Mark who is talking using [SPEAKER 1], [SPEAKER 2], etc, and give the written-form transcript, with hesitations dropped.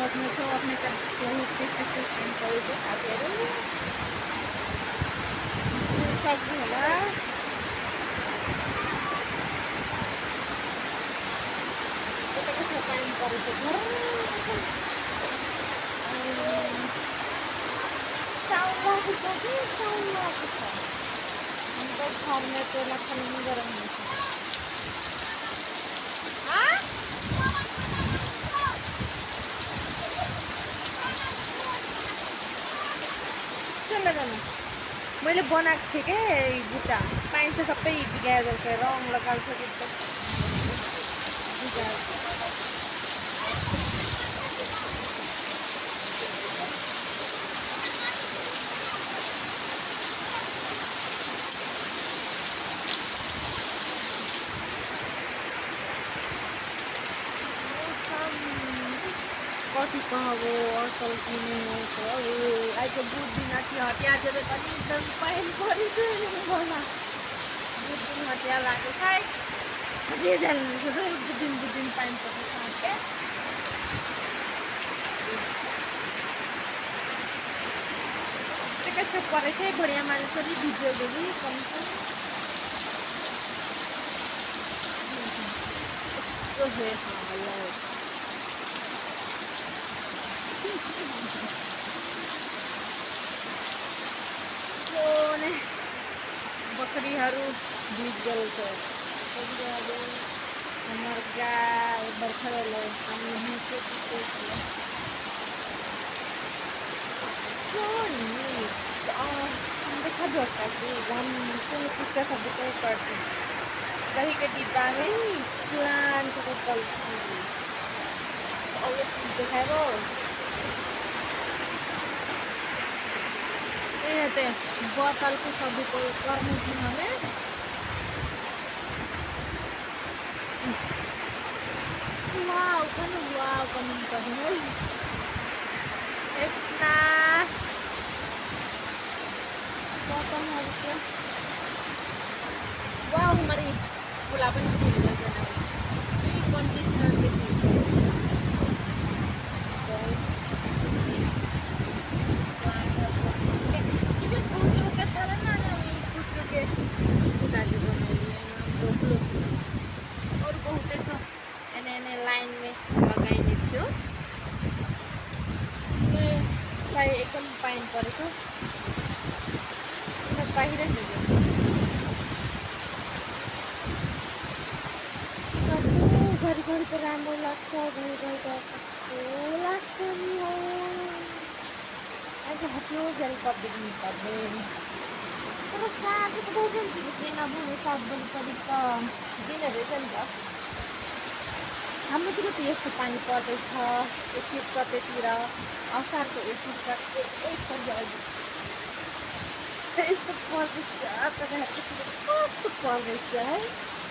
[SPEAKER 1] अपने छेउ अपने त बहुत त्यस्तो टाइम परेको साथीहरू सक्नु होला यता कस्तो पानी परेको साउन्ड लागेको कि साउन्ड लागेको छ अन्त छर्ने तेल खानु गरम हुन्छ सुन न मैले बनाएको थिएँ के बुट्टा पानी चाहिँ सबै गाजरको रङ लगाएको छ कति अब असल किने आज बुझ्दिन थियो हटिया जब पनि एकदम पाइन परेको होला बुझ्दिन हटिया लाग्यो खाइ बुझ्दिन पाइन परेको हटिया कस्तो परेको है बढिया मान्छे भिडियो देवी कस्तो है बकरीहरू दुध गएको छ हमार गाय बर्खरले हामी हिँड्छौँ देखा जोड़ता कि हम कुछ सब करते दही के डिब्बा है प्लांट को पलती और ये चीज दिखाएगा ये बोतल को सभी को करने की हमें वाव कमेंट करना इतना बोतल है क्या वाव हमारी गुलाबन की फूल जल जाना मेरी कंडीशनर के और बहुत लाइन में लगाइने छु एकदम पाइन परेको बाहिर घरि घरि त राम्रो लाग्छ घरि घरि त कस्तो लाग्छ नि हो आज हट्यो जेल पब्लिक निकाल्ने तर साँझ त बहुत दिन नभने 7 बजी करिब त दिन रहेछ नि त हाम्रोतिर त यस्तो पानी पर्दैछ 21 गतेतिर असारको 21 गते 1 बजी यस्तो पर्दैछ तर कस्तो पर्दैछ है